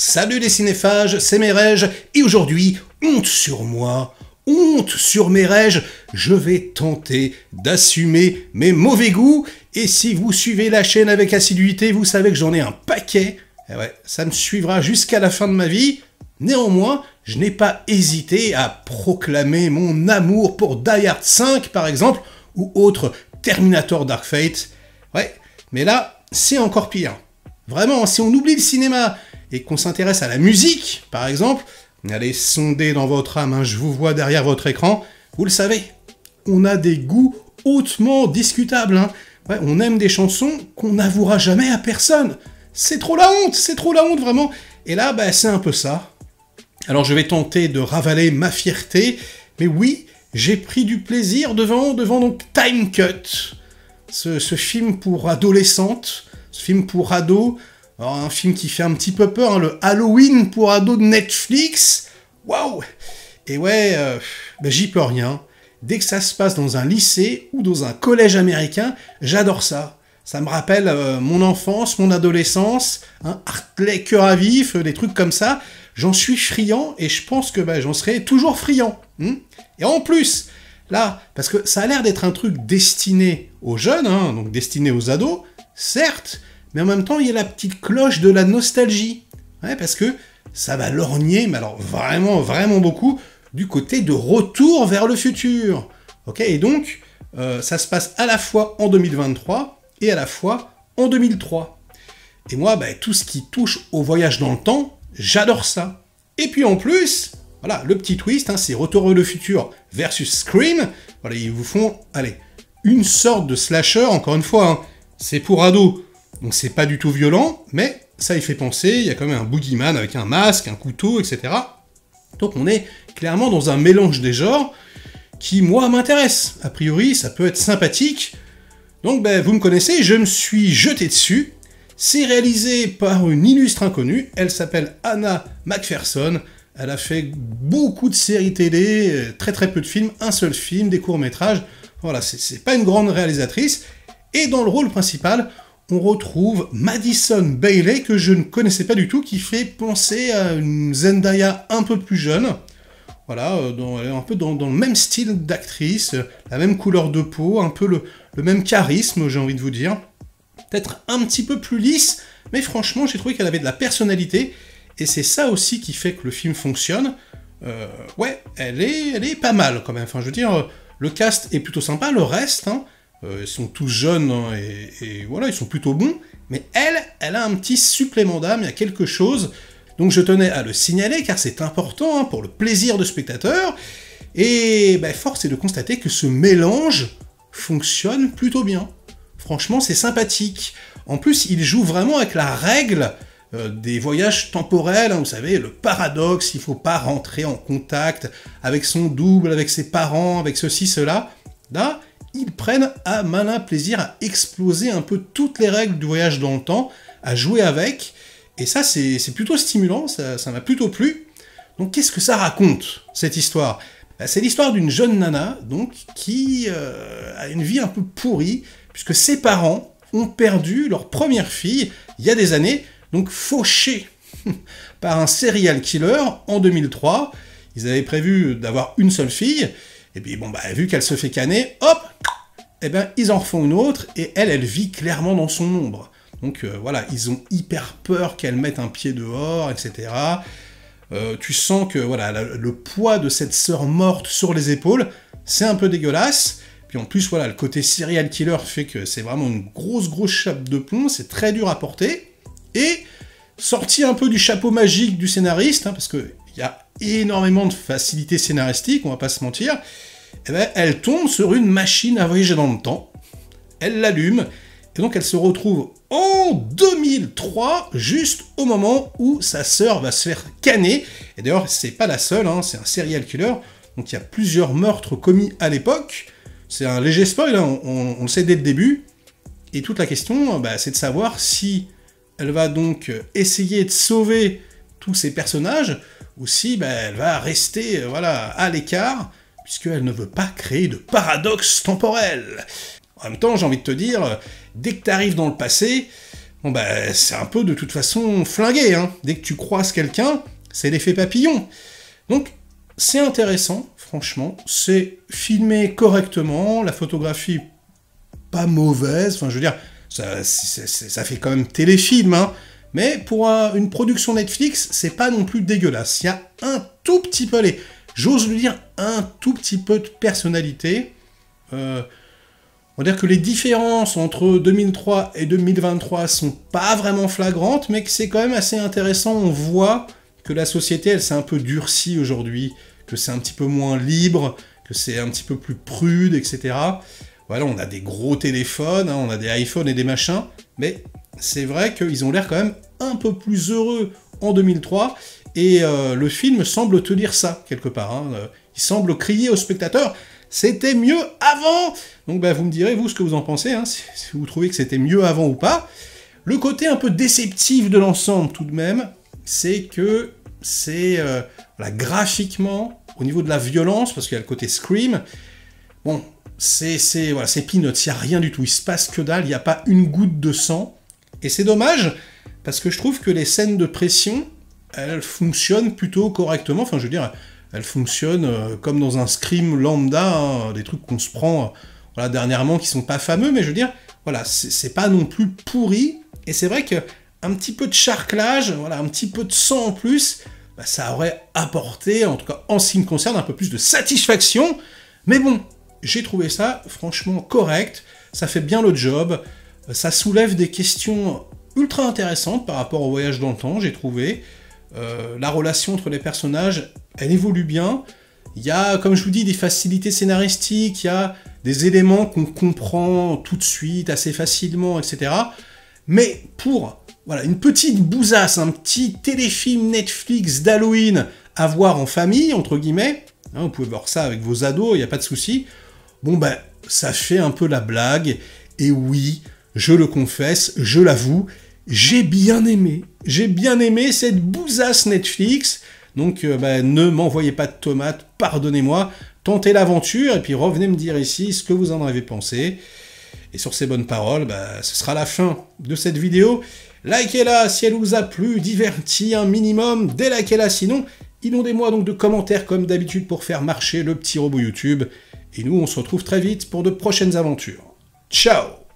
Salut les cinéphages, c'est Merege, et aujourd'hui, honte sur moi, honte sur Merege, je vais tenter d'assumer mes mauvais goûts, et si vous suivez la chaîne avec assiduité, vous savez que j'en ai un paquet, et ouais, ça me suivra jusqu'à la fin de ma vie. Néanmoins, je n'ai pas hésité à proclamer mon amour pour Die Hard 5 par exemple, ou autre Terminator Dark Fate. Ouais, mais là, c'est encore pire. Vraiment, si on oublie le cinéma et qu'on s'intéresse à la musique, par exemple, allez sonder dans votre âme, hein, je vous vois derrière votre écran, vous le savez, on a des goûts hautement discutables. Hein. Ouais, on aime des chansons qu'on n'avouera jamais à personne. C'est trop la honte vraiment. Et là, bah, c'est un peu ça. Alors je vais tenter de ravaler ma fierté, mais oui, j'ai pris du plaisir devant donc Time Cut, ce film pour adolescentes, ce film pour ados, alors, un film qui fait un petit peu peur, hein, le Halloween pour ados de Netflix, waouh. Et ouais, bah, j'y peux rien, dès que ça se passe dans un lycée ou dans un collège américain, j'adore ça. Ça me rappelle mon enfance, mon adolescence, hein, Hartley, Cœur à vif, des trucs comme ça. J'en suis friand et je pense que bah, j'en serai toujours friand. Et en plus, là, parce que ça a l'air d'être un truc destiné aux jeunes, hein, donc destiné aux ados, certes, mais en même temps, il y a la petite cloche de la nostalgie. Ouais, parce que ça va lorgner, mais alors vraiment, vraiment beaucoup, du côté de Retour vers le futur. Ok, et donc, ça se passe à la fois en 2023 et à la fois en 2003. Et moi, bah, tout ce qui touche au voyage dans le temps, j'adore ça. Et puis en plus, voilà, le petit twist, hein, c'est Retour vers le futur versus Scream. Voilà, ils vous font, allez, une sorte de slasher, encore une fois, hein, c'est pour ados, donc c'est pas du tout violent, mais ça y fait penser, il y a quand même un boogeyman avec un masque, un couteau, etc. Donc on est clairement dans un mélange des genres qui, moi, m'intéresse. A priori, ça peut être sympathique. Donc, ben, vous me connaissez, je me suis jeté dessus. C'est réalisé par une illustre inconnue, elle s'appelle Anna McPherson, elle a fait beaucoup de séries télé, très très peu de films, un seul film, des courts-métrages, voilà, c'est pas une grande réalisatrice, et dans le rôle principal, on retrouve Madison Bailey, que je ne connaissais pas du tout, qui fait penser à une Zendaya un peu plus jeune, voilà, un peu dans le même style d'actrice, la même couleur de peau, un peu le même charisme, j'ai envie de vous dire. Peut-être un petit peu plus lisse, mais franchement, j'ai trouvé qu'elle avait de la personnalité, et c'est ça aussi qui fait que le film fonctionne. Ouais, elle est pas mal, quand même. Enfin, je veux dire, le cast est plutôt sympa, le reste, hein, ils sont tous jeunes, hein, et voilà, ils sont plutôt bons, mais elle a un petit supplément d'âme, il y a quelque chose, donc je tenais à le signaler, car c'est important, hein, pour le plaisir de spectateur, et ben, force est de constater que ce mélange fonctionne plutôt bien. Franchement, c'est sympathique. En plus, il joue vraiment avec la règle des voyages temporels, hein, vous savez, le paradoxe, il ne faut pas rentrer en contact avec son double, avec ses parents, avec ceci, cela. Là, ils prennent à malin plaisir à exploser un peu toutes les règles du voyage dans le temps, à jouer avec, et ça, c'est plutôt stimulant, ça m'a plutôt plu. Donc, qu'est-ce que ça raconte, cette histoire ? C'est l'histoire d'une jeune nana, donc, qui a une vie un peu pourrie, puisque ses parents ont perdu leur première fille il y a des années, donc fauchée par un serial killer en 2003. Ils avaient prévu d'avoir une seule fille, et puis bon, bah, vu qu'elle se fait canner, hop, eh ben, ils en refont une autre, et elle vit clairement dans son ombre. Donc voilà, ils ont hyper peur qu'elle mette un pied dehors, etc. Tu sens que voilà, le poids de cette sœur morte sur les épaules, c'est un peu dégueulasse. Puis en plus, voilà, le côté serial killer fait que c'est vraiment une grosse chape de plomb, c'est très dur à porter. Et, sorti un peu du chapeau magique du scénariste, hein, parce qu'il y a énormément de facilité scénaristique, on va pas se mentir, eh ben, elle tombe sur une machine à voyager dans le temps, elle l'allume, et donc elle se retrouve en 2003, juste au moment où sa sœur va se faire canner. Et d'ailleurs, c'est pas la seule, hein, c'est un serial killer, donc il y a plusieurs meurtres commis à l'époque. C'est un léger spoil, hein, on le sait dès le début, et toute la question, bah, c'est de savoir si elle va donc essayer de sauver tous ces personnages, ou si bah, elle va rester voilà, à l'écart, puisqu'elle ne veut pas créer de paradoxe temporel. En même temps, j'ai envie de te dire, dès que tu arrives dans le passé, Bon bah c'est un peu de toute façon flingué, hein. Dès que tu croises quelqu'un, c'est l'effet papillon. Donc c'est intéressant, franchement, c'est filmé correctement, la photographie pas mauvaise, enfin je veux dire, ça fait quand même téléfilm, hein. Mais pour une production Netflix, c'est pas non plus dégueulasse. Il y a un tout petit peu, allez, j'ose le dire, un tout petit peu de personnalité. On va dire que les différences entre 2003 et 2023 sont pas vraiment flagrantes, mais que c'est quand même assez intéressant. On voit que la société, elle s'est un peu durcie aujourd'hui, que c'est un petit peu moins libre, que c'est un petit peu plus prude, etc. Voilà, on a des gros téléphones, hein, on a des iPhones et des machins, mais c'est vrai qu'ils ont l'air quand même un peu plus heureux en 2003, et le film semble te dire ça, quelque part. Hein. Il semble crier au spectateur « C'était mieux avant !» Donc bah, vous me direz, vous, ce que vous en pensez, hein, si vous trouvez que c'était mieux avant ou pas. Le côté un peu déceptif de l'ensemble, tout de même, c'est que c'est graphiquement, au niveau de la violence, parce qu'il y a le côté Scream, bon, c'est peanuts, il n'y a rien du tout, il se passe que dalle, il n'y a pas une goutte de sang, et c'est dommage, parce que je trouve que les scènes de pression, elles fonctionnent plutôt correctement, enfin je veux dire, elles fonctionnent comme dans un Scream lambda, hein, des trucs qu'on se prend voilà, dernièrement qui sont pas fameux, mais je veux dire, voilà, c'est pas non plus pourri, et c'est vrai qu'un petit peu de charclage, voilà, un petit peu de sang en plus, bah, ça aurait apporté, en tout cas en ce qui me concerne, un peu plus de satisfaction, mais bon, j'ai trouvé ça franchement correct, ça fait bien le job, ça soulève des questions ultra intéressantes par rapport au voyage dans le temps, j'ai trouvé. La relation entre les personnages, elle évolue bien. Il y a, comme je vous dis, des facilités scénaristiques, il y a des éléments qu'on comprend tout de suite, assez facilement, etc. Mais pour voilà, une petite bousasse, un petit téléfilm Netflix d'Halloween à voir en famille, entre guillemets, hein, vous pouvez voir ça avec vos ados, il n'y a pas de souci, bon ben, ça fait un peu la blague, et oui, je le confesse, je l'avoue, j'ai bien aimé cette bousasse Netflix, donc ne m'envoyez pas de tomates, pardonnez-moi, tentez l'aventure, et puis revenez me dire ici ce que vous en avez pensé. Et sur ces bonnes paroles, ce sera la fin de cette vidéo. Likez-la si elle vous a plu, diverti un minimum, délikez-la sinon, inondez-moi donc de commentaires comme d'habitude pour faire marcher le petit robot YouTube. Et nous, on se retrouve très vite pour de prochaines aventures. Ciao!